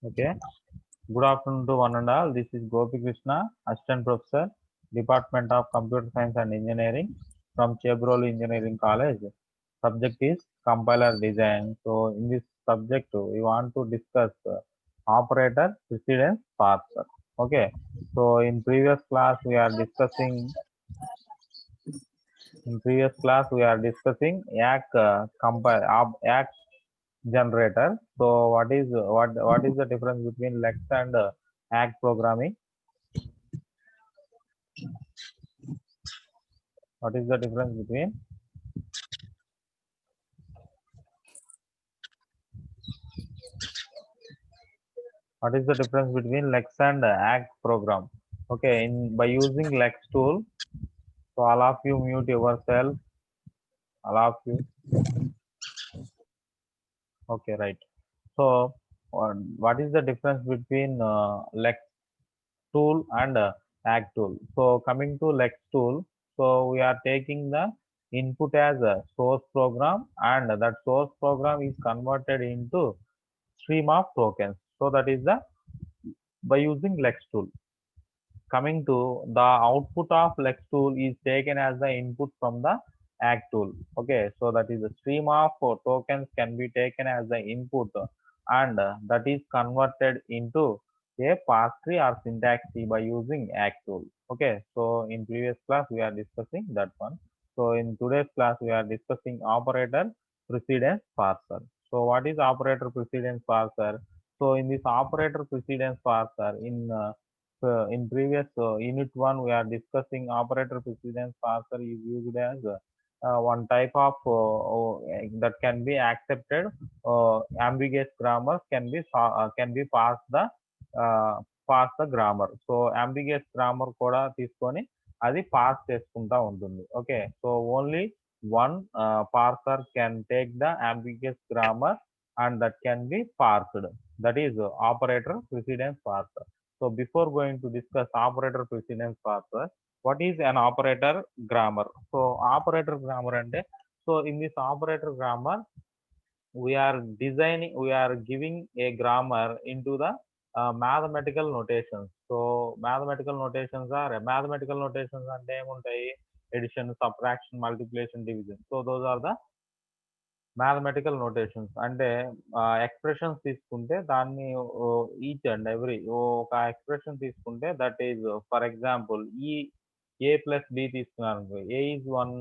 Okay. Good afternoon to one and all. This is Gopi Krishna, Assistant Professor, Department of Computer Science and Engineering from Chebroli Engineering College. Subject is compiler design. So in this subject, we want to discuss operator precedence parser. Okay. So in previous class, we are discussing ACK ACK generator. So what is the difference between Lex and ACK programming? What is the difference between Lex and ACK program? Okay, by using Lex tool, so all of you mute yourself. All of you. Okay, right. So what is the difference between Lex tool and ACK tool? So coming to Lex tool, so we are taking the input as a source program, and that source program is converted into stream of tokens. So that is the by using Lex tool. Coming to the output of Lex tool is taken as the input from the ACK tool. Okay, so that is the stream of tokens can be taken as the input, and that is converted into a parse tree or syntax tree by using ACK tool. Okay, so in previous class we are discussing that one. So in today's class we are discussing operator precedence parser. So what is operator precedence parser? So in this operator precedence parser, in previous unit 1 we are discussing operator precedence parser is used as one type of that can be accepted ambiguous grammar can be uh, pass the grammar. So ambiguous grammar కూడా తీసుకొని అది pass చేసుకుంటా ఉంటుంది. Okay, so only one parser can take the ambiguous grammar and that can be parsed. That is operator precedence parser. So before going to discuss operator precedence parser, what is an operator grammar? So operator grammar ante, so in this operator grammar we are giving a grammar into the mathematical notations. So mathematical notations అంటే ఏముంటాయి? Addition, subtraction, multiplication, division. So those are the mathematical notations. అంటే expressions తీసుకుంటే దాన్ని each and every ఒక expression తీసుకుంటే that is for example A plus B తీసుకున్నాను. A is one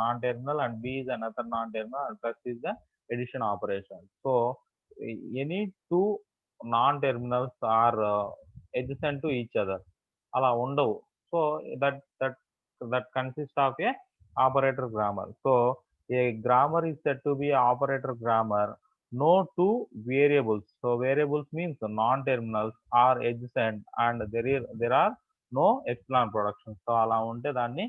non terminal and B is another non terminal and plus is the addition operation. So any two non terminals are adjacent to each other అలా ఉండవు. So that consist of a operator grammar. సో a grammar is said to be an operator grammar. No two variables. So variables means non-terminals are adjacent and there are no epsilon productions. So అలా ఉంటే దాన్ని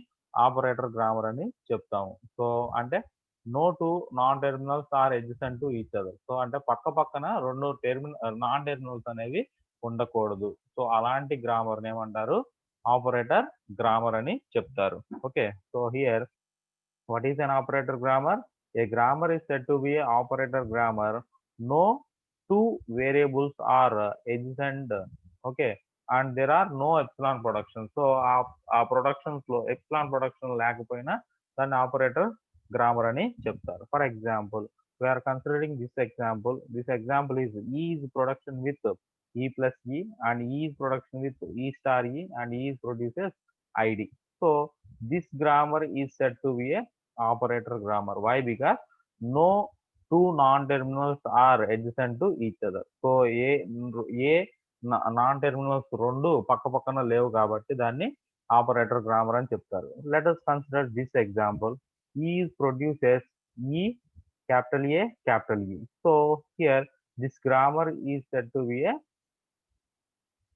operator grammar అని చెప్తాము. So అంటే no two non-terminals are adjacent to each other. So అంటే పక్క పక్కన రెండు నాన్ టెర్మినల్స్ అనేవి ఉండకూడదు. సో అలాంటి గ్రామర్ ఏమంటారు? ఆపరేటర్ గ్రామర్ అని చెప్తారు. Okay, so here what is an operator grammar? A grammar is said to be an operator grammar. No two variables are adjacent. Okay, and there are no epsilon productions. So our productions లో epsilon production లేకపోయినా దాన్ని operator grammar అని చెప్తారు. For example, we are considering this example. This example is E is production with E plus E and E is production with E star E and E is produces ID. So this grammar is said to be a operator grammar. Why? Because no two non-terminals are adjacent to each other. So A non terminals రెండు పక్క పక్కన లేవు కాబట్టి దాన్ని operator grammar అని చెప్తారు. Let us consider this example. E produces E capital A capital E. So here this grammar is said to be a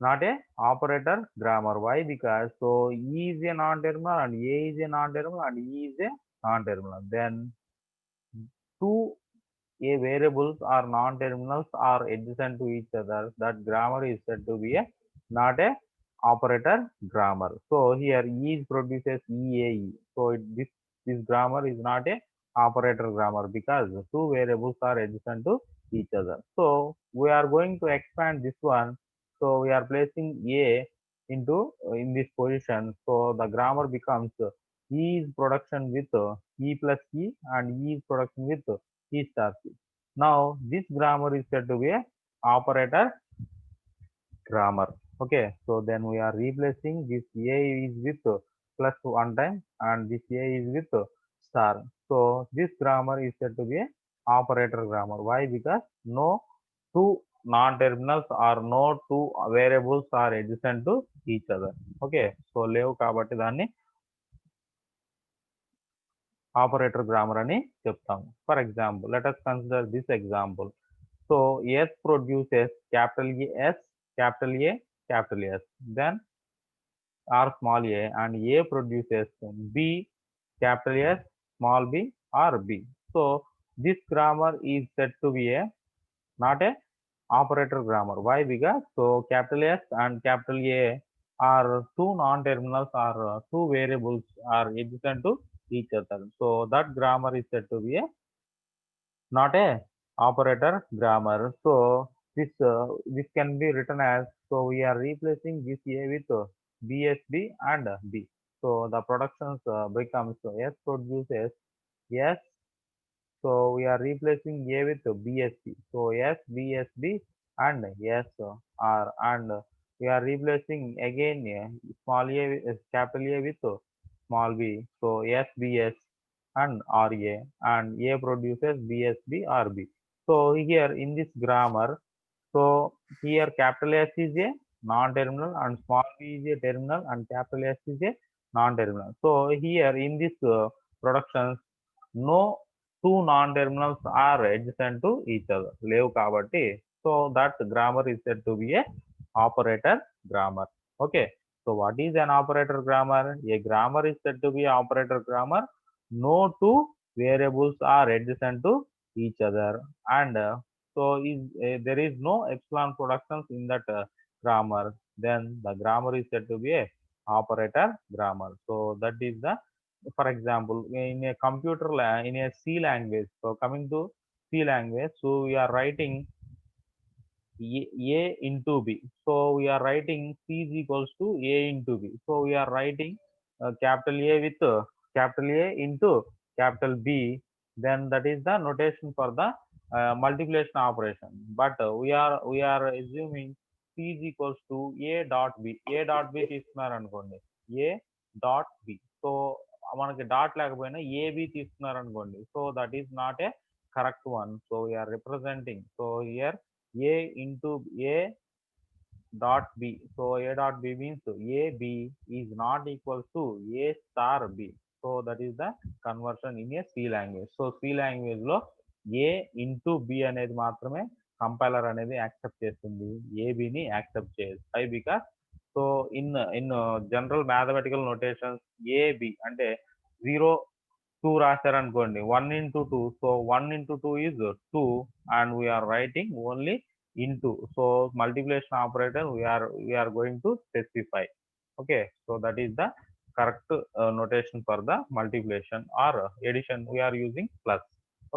not a operator grammar. Why? Because so E is a non-terminal and A is a non-terminal and E is a non-terminal. Then two A variables or non-terminals are adjacent to each other. That grammar is said to be a not a operator grammar. So here E produces EAE. So this grammar is not a operator grammar because two variables are adjacent to each other. So we are going to expand this one. So we are placing A into in this position. So the grammar becomes E is production with E plus E and E is production with E star C. Now this grammar is said to be a operator grammar. Okay, so then we are replacing this A is with plus one time and this A is with star. So this grammar is said to be a operator grammar. Why? Because no two non-terminals or no two variables are adjacent to each other. Okay, so లేవు కాబట్టి దాన్ని operator grammar అని చెప్తాము. For example, let us consider this example. So S produces capital S, capital A, capital S. Then or small a and A produces B, capital S, small b or B. So this grammar is said to be a not a operator grammar. Why? Because so capital S and capital A are two non-terminals or two variables are adjacent to each other. So that grammar is said to be a not a operator grammar. So this can be written as, so we are replacing this A with BSB and B. So the productions becomes S produces S. So we are replacing A with BSB. So S BSB and S R, and we are replacing again small a capital A with small b. So SBS and RA, and A produces BSB RB. So here in this grammar, so here capital S is a non-terminal and small b is a terminal and capital S is a non-terminal. So here in this productions, no two non-terminals are adjacent to each other. లేవు కాబట్టి, so that grammar is said to be a operator grammar. Okay, so what is an operator grammar? A grammar is said to be operator grammar. No two variables are adjacent to each other, and so there is no epsilon productions in that grammar. Then the grammar is said to be a operator grammar. So that is the, for example, in a computer in a C language. So coming to C language, so we are writing A into B. So we are writing C is equals to A into B. So we are writing capital A with capital A into capital B. Then that is the notation for the multiplication operation. But we are assuming C is equals to A dot B. A dot B తీసుకున్నారు అనుకోండి, A dot B. So మనకి dot లేకపోయినా A B తీసుకున్నారు అనుకోండి, so that is not a correct one. So we're representing, so here A into A dot B. So A dot B means AB is not equal to A star B. So that is the conversion in a C language. So C language లో A into B అనేది మాత్రమే compiler అనేది accept చేస్తుంది, ఏబిని accept చేయదు. Why? Because so in general mathematical notations A B అంటే 0 2 రాశారనుకోండి, 1 into 2. So 1 into 2 is 2 and we are writing only into. So multiplication operator we are going to specify. Okay, so that is the correct notation for the multiplication or addition. We are using plus.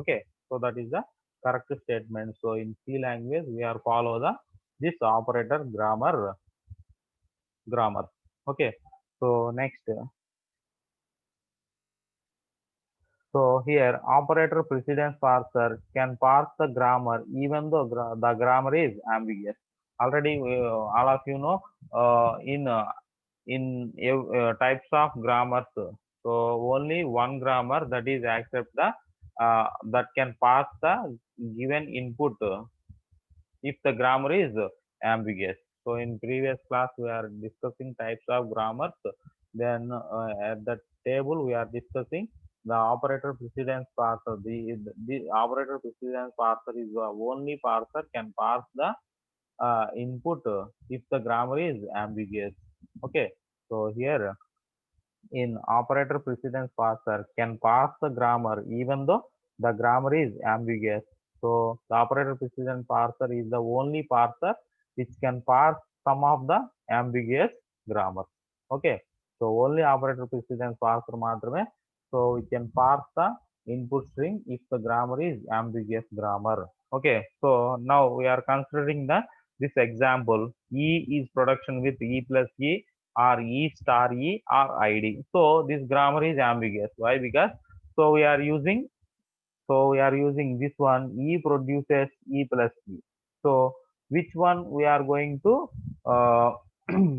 Okay, so that is the correct statement. So in C language we are follow the this operator grammar. Okay, so next, so here operator precedence parser can parse the grammar even though the grammar is ambiguous. Already all of you know in types of grammars, so only one grammar that is accept the that can parse the given input if the grammar is ambiguous. So in previous class we are discussing types of grammars. Then at the table we are discussing the operator precedence parser. The operator precedence parser is the only parser can parse the input if the grammar is ambiguous. Okay, so here in operator precedence parser can parse the grammar even though the grammar is ambiguous. So the operator precedence parser is the only parser which can parse some of the ambiguous grammar. Okay, so only operator precedence parser మాత్రమే, so we can parse the input string if the grammar is ambiguous grammar. Okay, so now we are considering the this example. E is production with E plus E or E star E or ID. So this grammar is ambiguous. Why? Because so we are using this one. E produces E plus E. So which one we are going to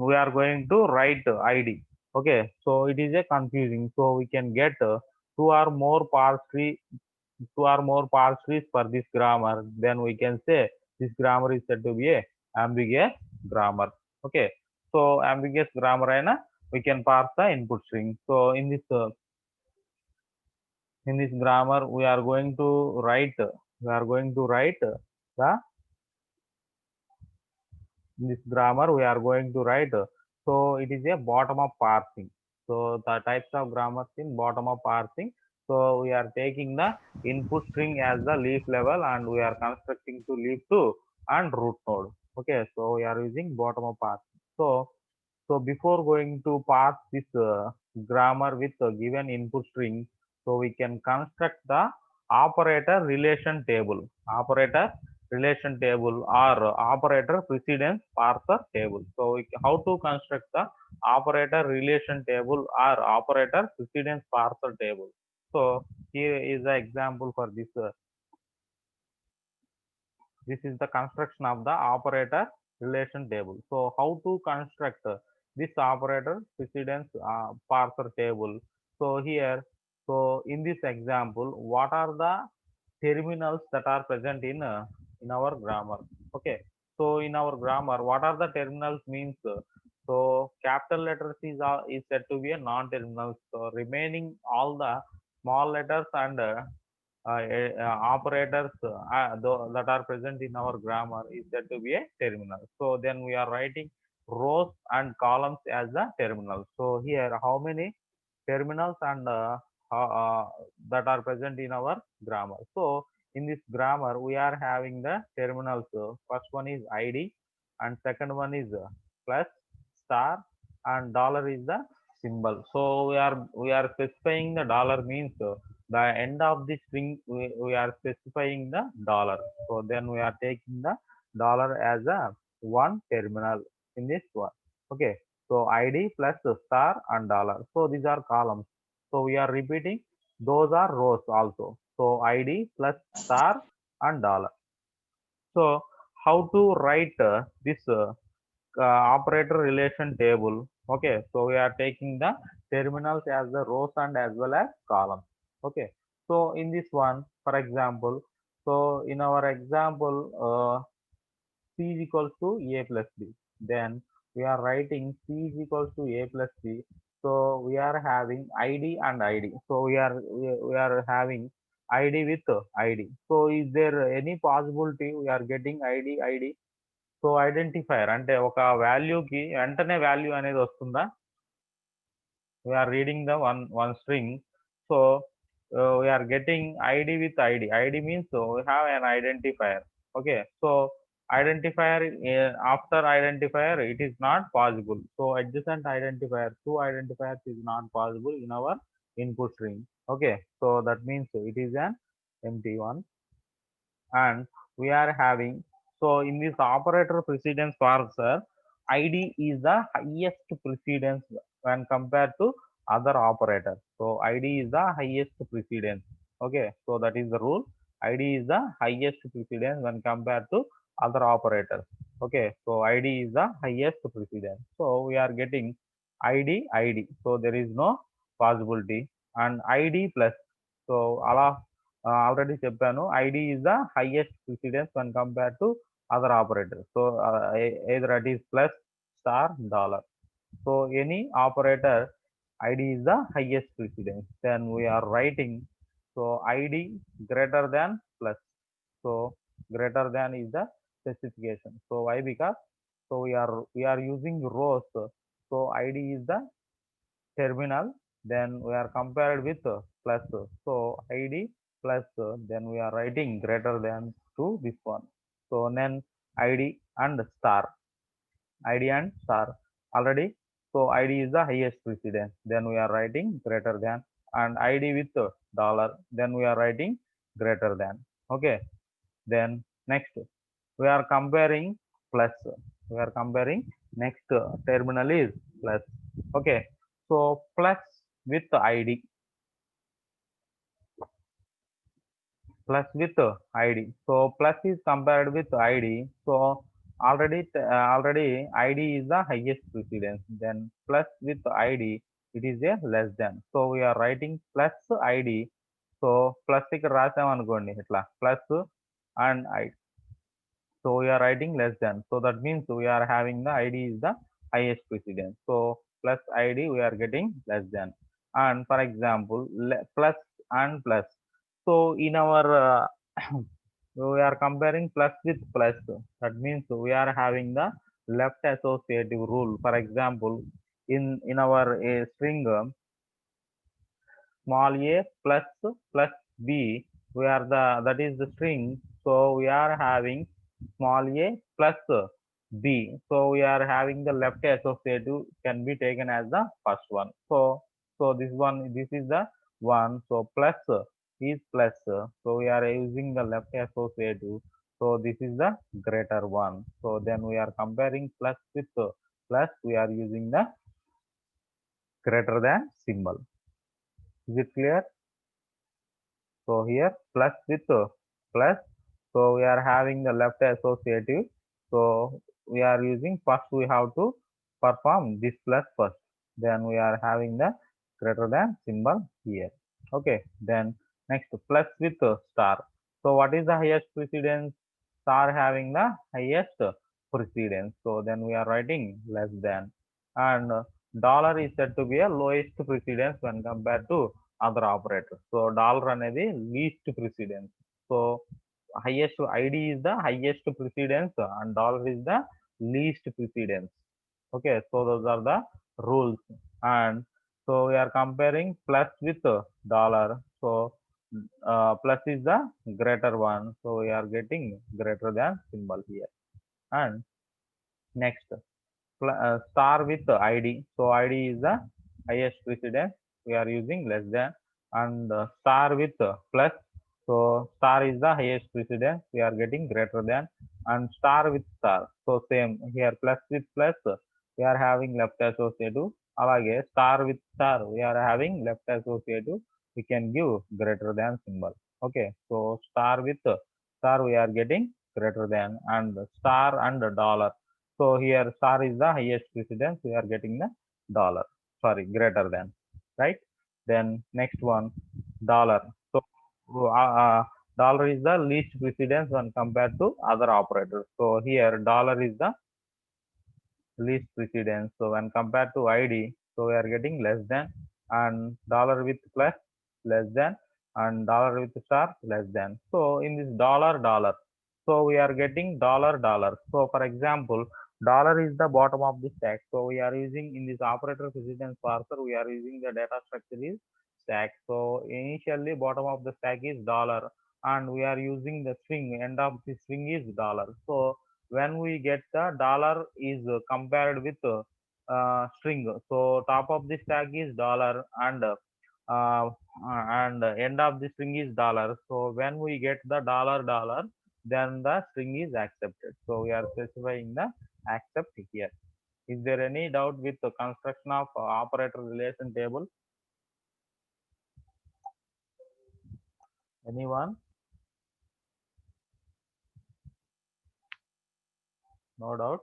we are going to write ID. Okay, so it is a confusing. So we can get two or more parts trees for this grammar, then we can say this grammar is said to be a ambiguous grammar. Okay, so ambiguous grammar aina we can parse the input string. So in this grammar we are going to write the in this grammar we are going to write so it is a bottom up parsing. So the types of grammars in bottom up parsing, so we are taking the input string as the leaf level and we are constructing to leaf 2 and root node. Okay, so we are using bottom up parsing. So before going to parse this grammar with a given input string, so we can construct the operator relation table. Operator relation table or operator precedence parser table. So how to construct the operator relation table or operator precedence parser table. So here is the example for this. This is the construction of the operator relation table. So how to construct this operator precedence parser table. So here, so in this example, what are the terminals that are present in our grammar? Okay, so in our grammar, what are the terminals means? So capital letters is said to be a non-terminal. So remaining all the small letters and operators that are present in our grammar is said to be a terminal. So then we are writing rows and columns as the terminal. So here how many terminals and that are present in our grammar. So in this grammar we are having the terminals. First one is ID and second one is plus, star, and dollar is the symbol. So we are specifying the dollar means the end of the string we are specifying the dollar. So then we are taking the dollar as a one terminal in this one. Okay, so ID plus star and dollar. So these are columns. So we are repeating those are rows also. So ID plus star and dollar. So how to write this operator relation table? Okay, so we are taking the terminals as the rows and as well as columns. Okay, so in this one, for example, so in our example, C is equals to A plus B. Then we are writing C is equals to A plus B. So we are having ID and ID. So we are having ID with ID. So is there any possibility we are getting ID? So identifier అంటే ఒక వాల్యూకి వెంటనే value అనేది వస్తుందా? We're reading the one string. So we're getting ID with ID. ID means we have an identifier. Okay, so identifier after identifier it is not possible. So adjacent identifier, two identifiers is not possible in our input string. Okay, so that means it is an empty one. And we are having, so in this operator precedence parser, id is the highest precedence when compared to other operators. So id is the highest precedence. Okay, so that is the rule. Id is the highest precedence when compared to other operators. Okay, so id is the highest precedence. So we are getting id, so there is no possibility. And id plus, so allow already చెప్పాను, ID is the highest precedence when compared to other operators. So either it is plus, star, dollar. So any operator ID is the highest precedence. Then we are writing, so ID greater than plus. So greater than is the specification. So why? Because so we are using rows. So ID is the terminal, then we are compared with plus. So id plus, then we are writing greater than to this one. So then id and star, already. So id is the highest precedence, then we are writing greater than. And id with dollar, then we are writing greater than. Okay, Then next we are comparing plus. We are comparing next terminal is plus. Okay, so plus with id, plus with id. So plus is compared with id. So already id is the highest precedence. Then plus with id, it is a less than. So we are writing plus id. So plus ఇక్కడ రాసామనుకోండి ఇట్లా plus and id. So we are writing less than. So that means we are having the id is the highest precedence. So plus id we are getting less than. And for example, plus and plus. So in our we are comparing plus with plus. That means we are having the left associative rule. For example, in our string small a plus b, we are the that is the string. So we are having small a plus b. So we are having the left associative can be taken as the first one. So this is the one. So plus is plus. So we are using the left associative. So this is the greater one. So then we are comparing plus with plus. We are using the greater than symbol. Is it clear? So here plus with plus. So we are having the left associative. So we are using first we have to perform this plus first. Then we are having the greater than symbol here. Okay. Then next plus with star. So what is the highest precedence? Star having the highest precedence. So then we are writing less than. And dollar is said to be a lowest precedence when compared to other operators. So dollar అనేది least precedence. So highest id is the highest precedence and dollar is the least precedence. Okay, so those are the rules. And so we are comparing plus with dollar. So plus is the greater one. So we are getting greater than symbol here. And next star with id. So id is the highest precedence. We are using less than. And star with plus. So star is the highest precedence. We are getting greater than. And star with star. So same here plus with plus. We are having left associative. Alage star with star. We are having left associative. We can give greater than symbol. Okay. So star with star we are getting greater than. And star and dollar. So here star is the highest precedence. We are getting the dollar. Sorry, greater than. Right. Then next one, dollar. So dollar is the least precedence when compared to other operators. So here dollar is the least precedence. So when compared to id, so we are getting less than. And dollar with plus less than. And dollar with star less than. So in this dollar, so we are getting dollar. So for example, dollar is the bottom of the stack. So we are using in this operator precedence parser, we are using the data structure is stack. So initially bottom of the stack is dollar, and we are using the string, end of the string is dollar. So when we get the dollar is compared with string. So top of the stack is dollar, and end of the string is dollar. So when we get the dollar, then the string is accepted. So we are specifying the accept here. Is there any doubt with the construction of operator relation table? Anyone? No doubt.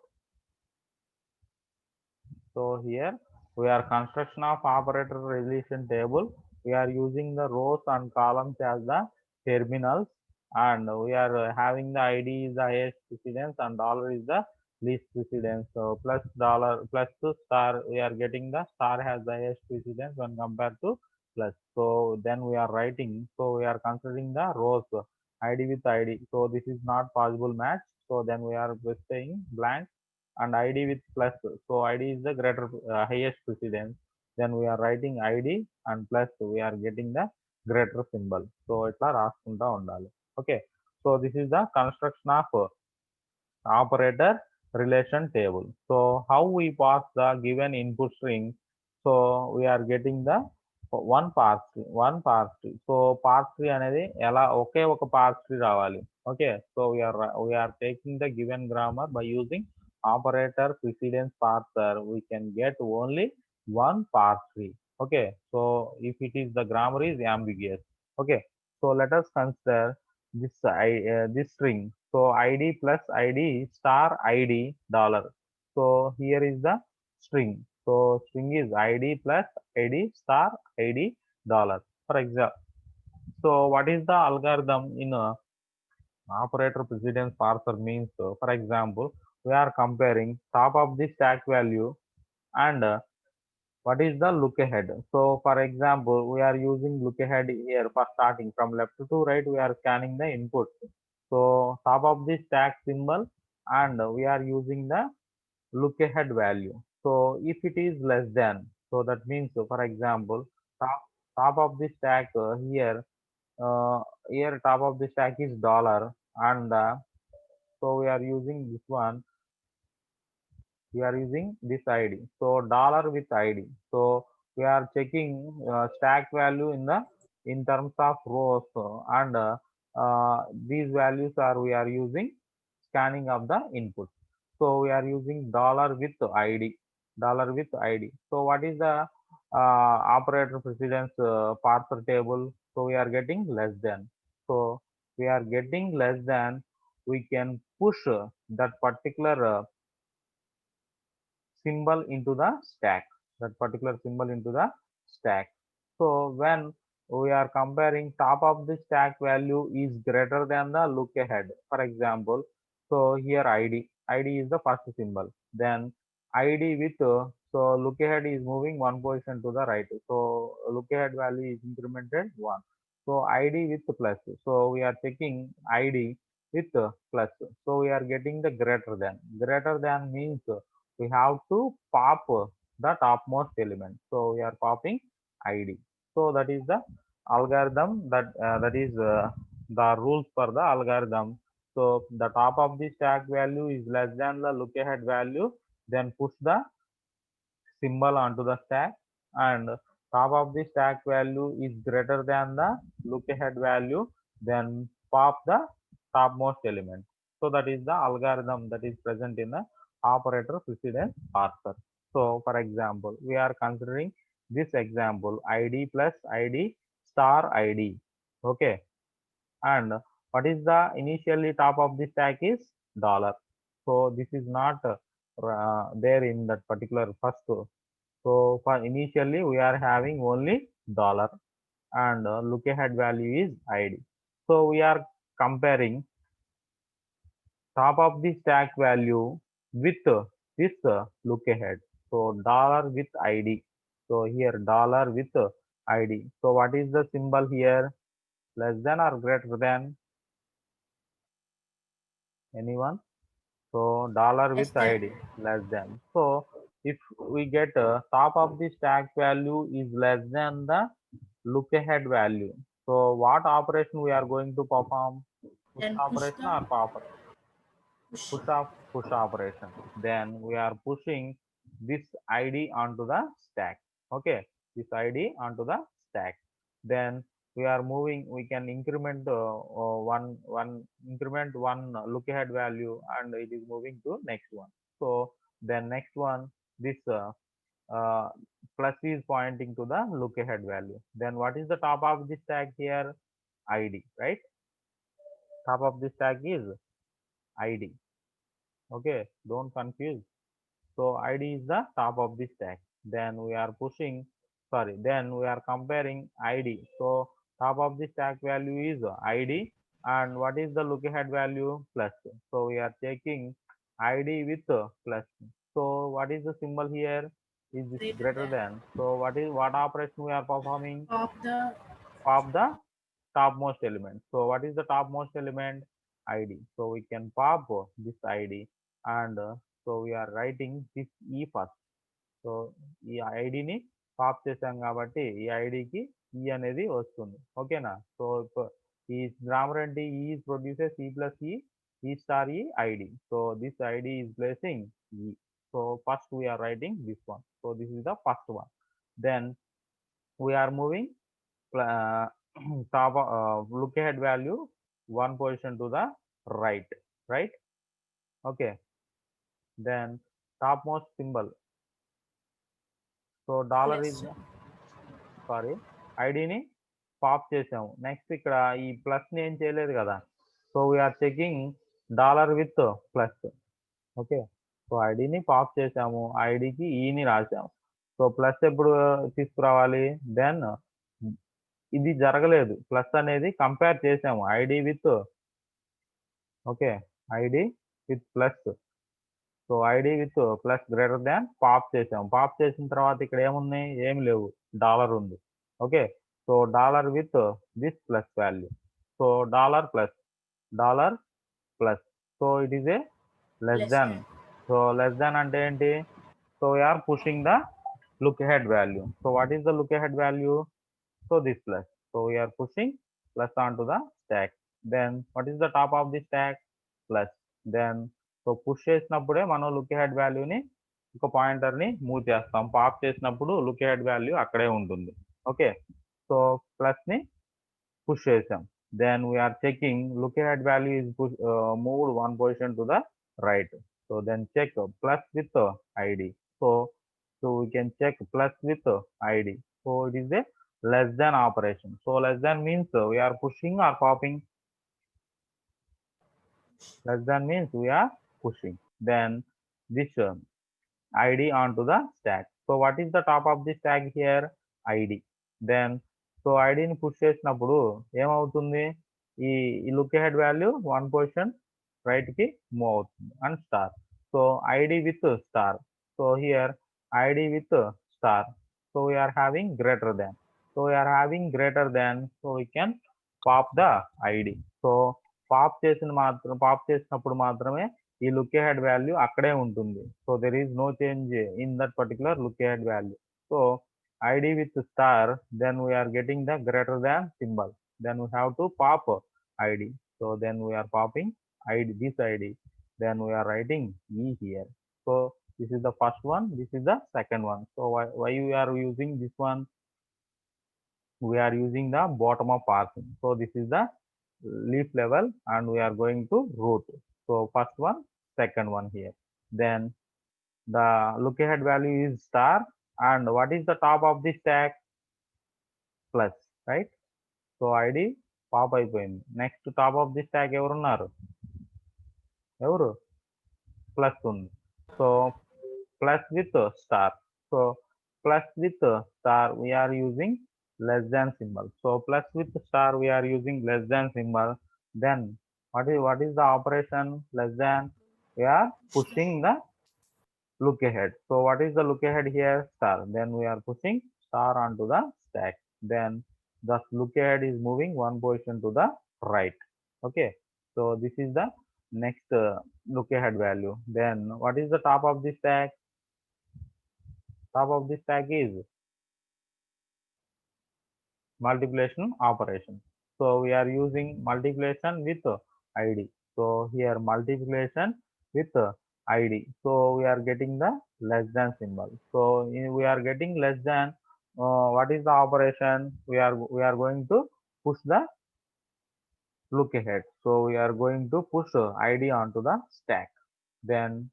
So here we are construction of operator relation table. We are using the rows and columns as the terminals, and we are having the id is the highest precedence and dollar is the least precedence. So plus dollar plus star, we are getting the star has the highest precedence when compared to plus. So then we are writing. So we are considering the rows id with id. So this is not possible match. So then we are saying blank and id with plus. So id is the greater highest precedence. Then we are writing id and plus we are getting the greater symbol. So itla రాసుకుంటా ఉండాలి. Okay. So this is the construction of operator relation table. So how we pass the given input string? So we are getting the one parse tree so parse tree అనేది ఎలా ఒకే ఒక parse tree రావాలి okay so we're taking the given grammar by using operator precedence parser we can get only one parse tree okay so if it is the grammar is ambiguous okay so let us consider this string so id plus id star id dollar so here is the string so string is id plus id star id dollar for example so what is the algorithm in operator precedence parser means for example we are comparing top of the stack value and what is the look ahead so for example we are using look ahead here for starting from left to right we are scanning the input so top of the stack symbol and we are using the look ahead value so if it is less than so that means for example top of the stack uh, here top of the stack is dollar and so we are using this one we are using this id so dollar with id so we are checking stack value in terms of rows and these values are we are using scanning of the input so we are using dollar with id so what is the operator precedence parser table so we are getting less than so we are getting less than we can push that particular symbol into the stack that particular symbol into the stack so when we are comparing top of the stack value is greater than the look ahead for example so here id is the first symbol then id with so look ahead is moving one position to the right so look ahead value is incremented 1 so id with plus so we are checking id with plus so we are getting the greater than means we have to pop the topmost element so we are popping id so that is the algorithm that is the rules for the algorithm so the top of the stack value is less than the look ahead value then push the symbol onto the stack and top of the stack value is greater than the look ahead value then pop the topmost element so that is the algorithm that is present in the operator precedence parser so for example we are considering this example id plus id star id okay and what is the initially top of the stack is dollar so this is not there in that particular first so for initially we are having only dollar and look ahead value is id so we are comparing top of the stack value with this look ahead so dollar with id so here dollar with id so what is the symbol here less than or greater than anyone so dollar Less with than. id less than so if we get top of the stack value is less than the look ahead value so what operation we are going to perform push Then push operation the or pop push. push operation then we are pushing this id onto the stack okay this id onto the stack then we are moving we can increment one increment one look ahead value and it is moving to next one so then next one this uh, plus is pointing to the look ahead value then what is the top of the stack here id right top of the stack is id okay don't confuse so id is the top of the stack then we are pushing sorry then we are comparing id so top of the stack value is id and what is the look ahead value plus so we are checking id with plus so what is the symbol here is this Greater greater than. than so what operation we are performing Of the pop the topmost element so what is the topmost element id so we can pop this id and so we are writing this e first so ఈ ఐడిని pop చేసాం కాబట్టి ఈ ఐడికి ఈ అనేది వస్తుంది ఓకేనా సో ఈ గ్రామర్ అంటే ఈ ప్రొడ్యూసెస్ ఈ plus E star E id so this id is placing E so first we're writing this one so this is the first one then we are moving uh, top look ahead value one position to the right, right? Okay, then topmost symbol, so dollar Plus, is sir. Sorry ఐడిని pop చేసాము. Next ఇక్కడ ఈ ప్లస్ని ఏం చేయలేదు కదా, so we're checking dollar with plus. Okay, so ఐడిని pop చేసాము, ఐడికి ఈని రాసాము. సో ప్లస్ ఎప్పుడు తీసుకురావాలి, దెన్ ఇది జరగలేదు, ప్లస్ అనేది కంపేర్ చేసాము ID with, okay, ID with plus. So ID with plus greater than pop చేసాము. పాప్ చేసిన తర్వాత ఇక్కడ ఏమున్నాయి, ఏమి లేవు, డాలర్ ఉంది. Okay, so dollar with this plus value, so dollar plus, so it is a less Less than. than. So less than అంటే ఏంటి, so we're pushing the look ahead value. So what is the look ahead value, so this plus, so we are pushing plus onto the stack. Then what is the top of the stack, plus. Then so push చేసినప్పుడే మనం look ahead వాల్యూని ఒక పాయింటర్ని move చేస్తాం, pop చేసినప్పుడు look ahead value అక్కడే ఉంటుంది. Okay, so ప్లస్ని పుష్ చేసాం, then we're checking look ahead value is moved one position to the right. So then check plus with id. So we can check plus with id. So it is a less than operation. So less than means we are pushing or popping. Less than means we are pushing. Then this id onto the stack. So what is the top of the stack here, id. Then so id ని push చేసినప్పుడు ఏమవుతుంది, ఈ look ahead value one position right కి move అవుతుంది and star. So id with star, so here id with star, so we are having greater than, so we are having greater than, so we can pop the id. So pop చేసినప్పుడు మాత్రమే ఈ look ahead value అక్కడే ఉంటుంది. So there is no change in that particular look ahead value. So id with star, then we are getting the greater than symbol, then we have to pop id. So then we are popping id, this id, then we are writing e here. So this is the first one, this is the second one. So why we are using this one, we are using the bottom of parsing. So this is the leaf level and we are going to root. So first one, second one here. Then the look ahead value is star, and what is the top of the stack, plus, right? So id pop అయిపోయింది. Next top of the stack ఎవరున్నారు, ఎవరు, plus ఉంది. So plus with star, so plus with star we are using less than symbol. So plus with star we are using less than symbol. Then what is the operation, less than, we are pushing the look ahead. So what is the look ahead here, star, then we are pushing star onto the stack. Then the look ahead is moving one position to the right. Okay, so this is the next look ahead value. Then what is the top of the stack, top of the stack is multiplication operation. So we are using multiplication with id. So here multiplication with id, so we are getting the less than symbol. So we are getting less than, what is the operation, we are going to push the look ahead. So we are going to push id onto the stack. Then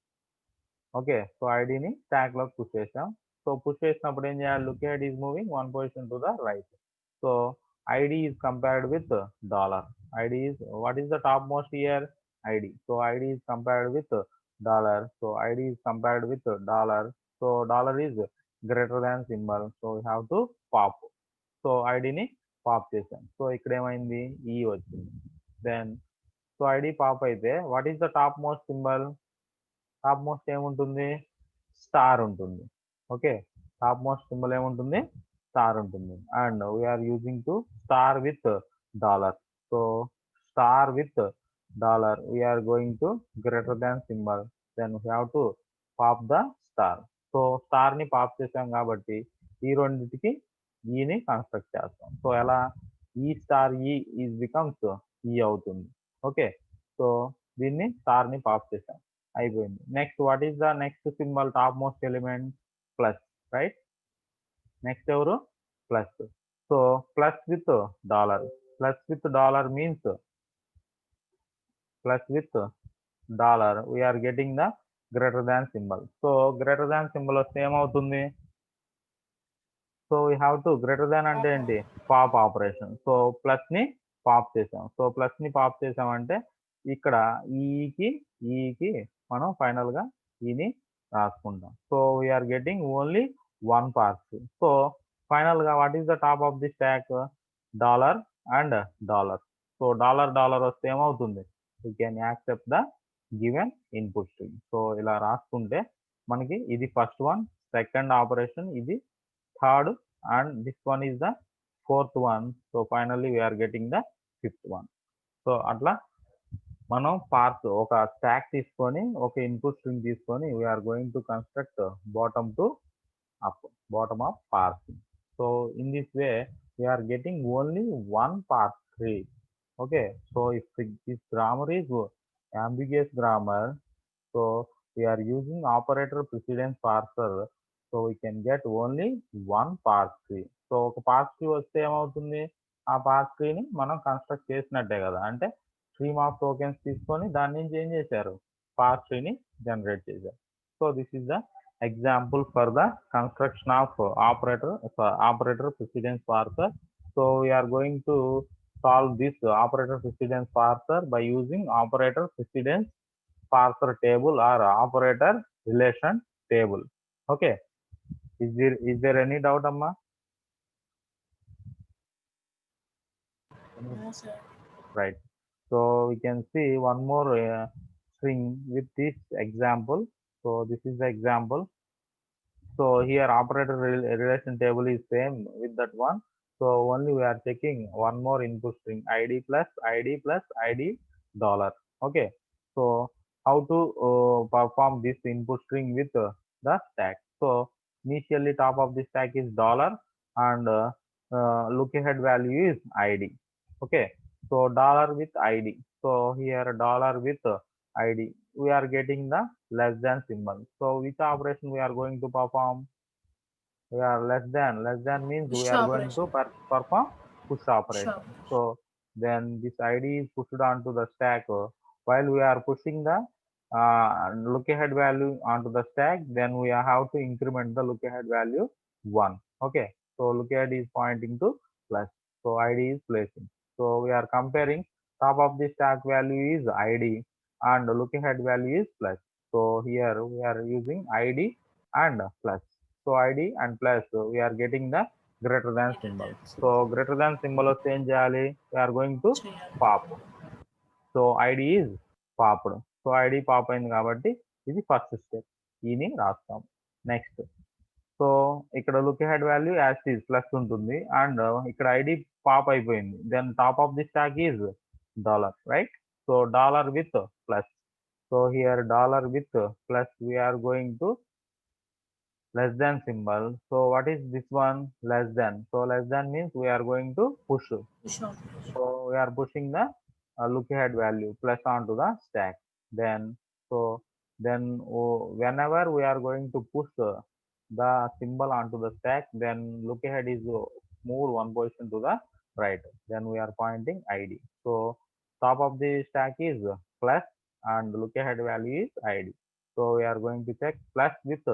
okay, so id ni stack లో push చేసాం. So push చేసినప్పుడు ఏం చేయాలి, look ahead is moving one position to the right. So id is compared with dollar. id is, what is the topmost here, id. So id is compared with dollar. So id is compared with dollar. So dollar is greater than symbol. So we have to pop. So id ని pop చేసాం. సో ఇక్కడ ఏమైంది, ఈ వచ్చింది. Then so id pop అయితే what is the top most symbol, top most ఏముంటుంది, star ఉంటుంది. ఓకే, టాప్ మోస్ట్ సింబల్ ఏముంటుంది, స్టార్ ఉంటుంది. And we're using to star with dollar. So star with dollar we're going to greater than symbol, then we have to pop the star. So star ని pop చేసాం కాబట్టి ఈ రెండింటికి ఈని construct చేస్తాం. So ఎలా, ఈ స్టార్ ఈ ఈజ్ బికమ్స్ ఈ అవుతుంది. ఓకే, సో దీన్ని స్టార్ ని పాప్ చేసాం, అయిపోయింది. Next what is the next symbol, top most element, plus, right. Next ఎవరు, plus. So plus with dollar. Plus with dollar means plus with dollar. We are getting the greater than symbol. So greater than symbol వస్తే ఏమవుతుంది? So we have to greater than అంటే ఏంటి? Pop operation. So plus ని pop చేసాం. So plus ని pop చేసామంటే ఇక్కడ ఈకి మనం ఫైనల్ గా ఈని రాసుకుంటాం. So we're getting only one parse. So final గా what is the top of the stack? Dollar and dollar. So dollar వస్తే ఏమవుతుంది? You can accept the given input stream. So ఇలా రాసుకుంటే మనకి ఇది ఫస్ట్ వన్, సెకండ్ ఆపరేషన్, ఇది third, and this one is the fourth one. So finally we are getting the fifth one. So atla మనం parse ఒక stack తీసుకొని ఒక input string తీసుకొని we're going to construct bottom to up, bottom up parsing. So in this way we're getting only one parse tree. Okay, so if this grammar is ambiguous grammar, so we are using operator precedence parser, so we can get only one parse tree. So ఒక parse tree వస్తే ఏమవుతుంది? ఆ పార్స్ ట్రీని మనం construct చేసినట్టే కదా, అంటే stream of tokens తీసుకొని దాని నుంచి ఏం చేశారు? పార్స్ ట్రీని జనరేట్ చేశారు. So this is the example for the construction of operator precedence parser. So we are going to solve this operator precedence parser by using operator precedence parser table or operator relation table. Okay, is there any doubt, Amma? No, sir. Right. So we can see one more string with this example. So this is the example. So here operator relation table is same with that one. So only we are checking one more input string, id plus id dollar. Okay, so how to perform this input string with the stack? So initially top of the stack is dollar and look ahead value is id. Okay, so dollar with id. So here dollar with id, we are getting the less than symbol. So which operation we are going to perform? We are less than means we Push are going to operation. perform push Push operation. operation. So then this id is pushed onto the stack. While we are pushing the look ahead value onto the stack, then we have to increment the look ahead value 1. Okay, so look ahead is pointing to plus, so id is placing. So we are comparing top of the stack value is id and look ahead value is plus. So here we are using id and plus. So id and plus, we are getting the greater than symbol. So greater than symbol of change చేయాలి, we are going to pop. So ID is popped. So ID pop అయింది కాబట్టి ఇది first step, ఈని రాస్తాం. Next, so ఇక్కడ look head value as is plus ఉంటుంది and ఇక్కడ ID pop అయిపోయింది. Then top of the stack is dollar, right? So dollar with plus. So here dollar with plus, we're going to less than symbol. So what is this one? Less than. So less than means we are going to push. Push operation. So we are pushing the look ahead value plus onto the stack. Then whenever we are going to push the symbol onto the stack, then look ahead is move one position to the right. Then we are pointing id. So top of the stack is plus and look ahead value is id. So we are going to check plus with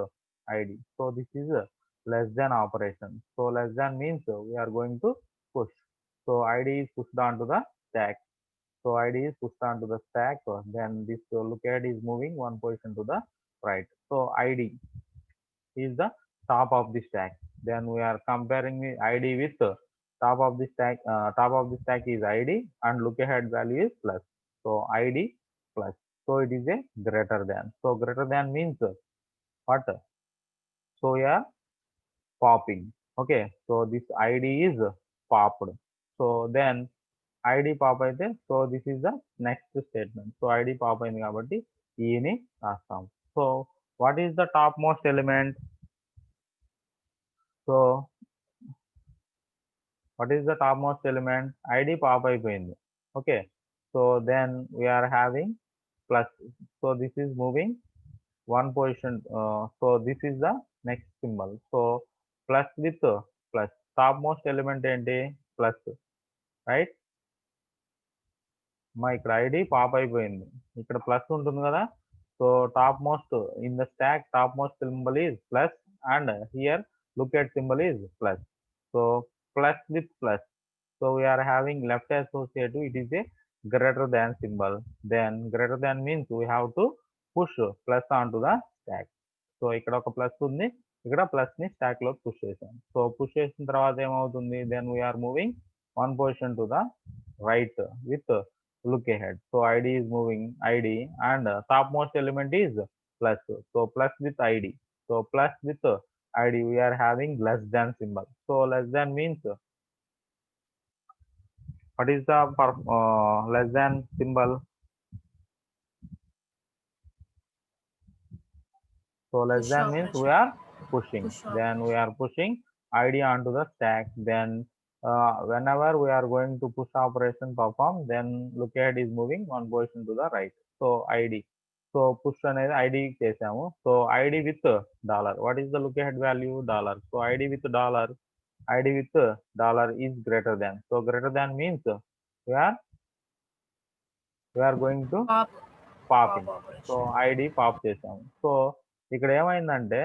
id. So this is a less than operation. So less than means we are going to push. So id is pushed onto the stack. So id is pushed onto the stack. Then this look ahead is moving one position to the right. So id is the top of the stack. Then we are comparing the id with top of the stack. Top of the stack is id and look ahead value is plus. So id plus. So it is a greater than. So greater than means what? So we are popping. Okay, so this id is popped. So then id pop అయితే, so this is the next statement. So id pop అయింది కాబట్టి ఈని రాస్తాం. So what is the topmost element? So what is the topmost element? id pop అయిపోయింది. Okay, so then we are having plus. So this is moving one position. So this is the next symbol. So plus with plus, top most element ఏంటి plus, right. మా ఇక్కడ ID pop అయిపోయింది, ఇక్కడ plus ఉంటుంది కదా. So top most in the stock top most symbol is plus and here look at symbol is plus. So plus with plus, so we are having left associative, it is a greater than symbol. Then greater than means we have to push plus onto the stack. So ఇక్కడ ఒక plus ఉంది, ఇక్కడ plus ని stock లో push చేసాం. So push చేసిన తర్వాత ఏమవుతుంది, then we're moving one position to the right with look ahead. So ID is moving ID and top most element is plus. So plus with ID, so plus with ID we are having less than symbol. So less than means what is the less than symbol? So less Push than operation. means we are pushing. Push Then we are pushing ID onto the stack. Then whenever we are going to push operation perform, then look ahead is moving one position to the right. So ID. So push అనేది ID చేసాము. So ID with dollar, what is the look ahead value dollar. So ID with dollar is greater than. So greater than means we're going to popping. So ID pop చేసాము. So ఇక్కడ ఏమైందంటే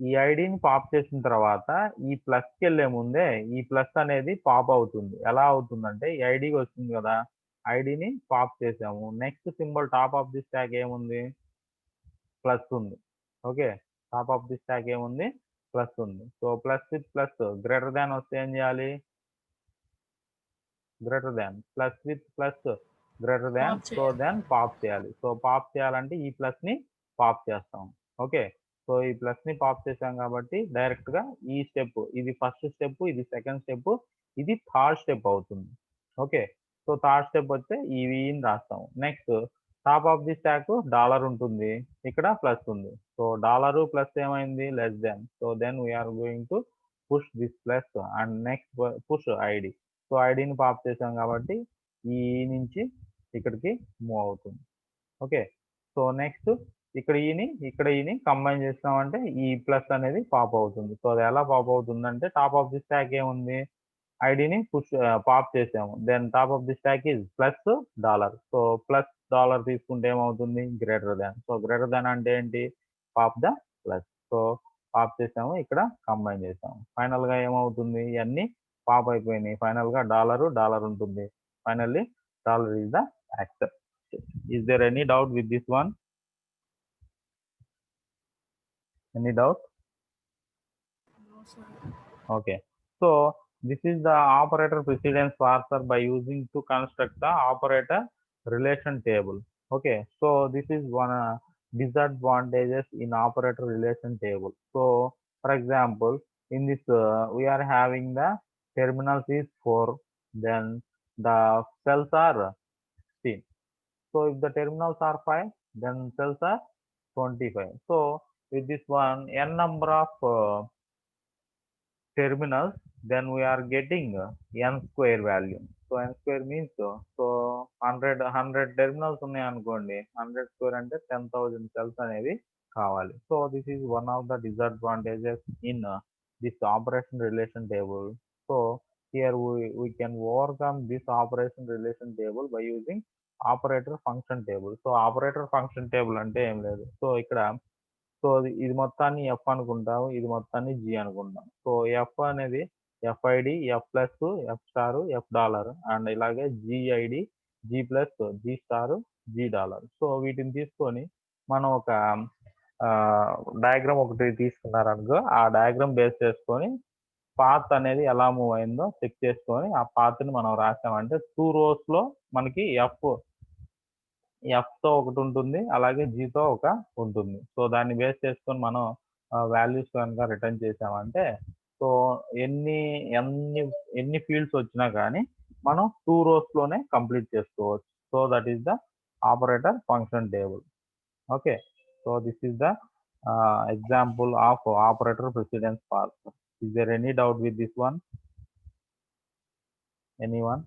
ఈ ఐడిని pop చేసిన తర్వాత ఈ ప్లస్కి వెళ్ళే ముందే ఈ ప్లస్ అనేది పాప్ అవుతుంది. ఎలా అవుతుందంటే ఈ ఐడికి వస్తుంది కదా, ఐడిని పాప్ చేసాము. Next symbol top of the stack ఏముంది, ప్లస్ ఉంది. Okay, top of the stack ఏముంది, ప్లస్ ఉంది. So plus with plus greater than వస్తే ఏం చేయాలి, greater than, plus with plus greater than, so then pop చేయాలి. సో పాప్ చేయాలంటే ఈ ప్లస్ ని పాప్ చేస్తాం. ఓకే, సో ఈ ప్లస్ ని పాప్ చేసాం కాబట్టి డైరెక్ట్ గా ఈ స్టెప్, ఇది ఫస్ట్ స్టెప్, ఇది సెకండ్ స్టెప్, ఇది థర్డ్ స్టెప్ అవుతుంది. ఓకే, సో థర్డ్ స్టెప్ వస్తే ఈ విని రాస్తాము. Next top of the stack dollar ఉంటుంది, ఇక్కడ ప్లస్ ఉంది. సో డాలర్ ప్లస్ ఏమైంది, less than. So then we're going to push this plus and next push ID. So ఐడిని పాప్ చేసాం కాబట్టి ఈ నుంచి ఇక్కడికి మూవ్ అవుతుంది. ఓకే, సో నెక్స్ట్ ఇక్కడ ఈని కంబైన్ చేస్తామంటే ఈ ప్లస్ అనేది పాప్ అవుతుంది. సో అది ఎలా పాప్ అవుతుందంటే టాప్ ఆఫ్ ది స్టాక్ ఏముంది, ఐడిని పుష్ పాప్ చేసాము. Then top of the stack is plus dollar. So plus dollar తీసుకుంటే ఏమవుతుంది, greater than. So greater than అంటే ఏంటి, pop the plus. So pop చేసాము, ఇక్కడ కంబైన్ చేసాము. ఫైనల్ గా ఏమవుతుంది, ఇవన్నీ పాప్ అయిపోయినాయి. ఫైనల్ గా డాలర్ ఉంటుంది. Finally dollar is the accept. Is there any doubt with this one? Any doubt? No, sir. Okay, so this is the operator precedence parser by using to construct the operator relation table. Okay, so this is one disadvantages in operator relation table. So for example, in this we are having the terminals is 4, then the cells are 16. So if the terminals are 5, then cells are 25. So with this one n number of terminals, then we are getting n square value. So n square means so 100 terminals ఉన్నాయి అనుకోండి, 100 square అంటే 10,000 cells అనేవి కావాలి. So this is one of the disadvantages in this operation relation table. So here we can overcome this operation relation table by using operator function table. So operator function table అంటే ఏం లేదు. So ఇక్కడ so ఇది మొత్తాన్ని F అనుకుంటాము, ఇది మొత్తాన్ని G అనుకుంటాం. సో ఎఫ్ అనేది F id, F plus, F star, F dollar and ఇలాగే G id, G plus, G star, G dollar. So వీటిని తీసుకొని మనం ఒక డయాగ్రామ్ ఒకటి తీసుకున్నారనుకో, ఆ డయాగ్రామ్ బేస్ చేసుకొని పాత్ అనేది ఎలా మూవ్ అయిందో చెక్ చేసుకొని ఆ పాత్ని మనం రాసామంటే 2 rows లో మనకి ఎఫ్ తో ఒకటి ఉంటుంది, అలాగే జీతో ఒక ఉంటుంది. సో దాన్ని బేస్ చేసుకొని మనం వాల్యూస్ కనుక రిటర్న్ చేసామంటే సో ఎన్ని ఫీల్డ్స్ వచ్చినా కానీ మనం 2 rows లోనే కంప్లీట్ చేసుకోవచ్చు. So that is the operator function table. Okay, so this is the example of operator precedence parser. Is there any doubt with this one? Anyone?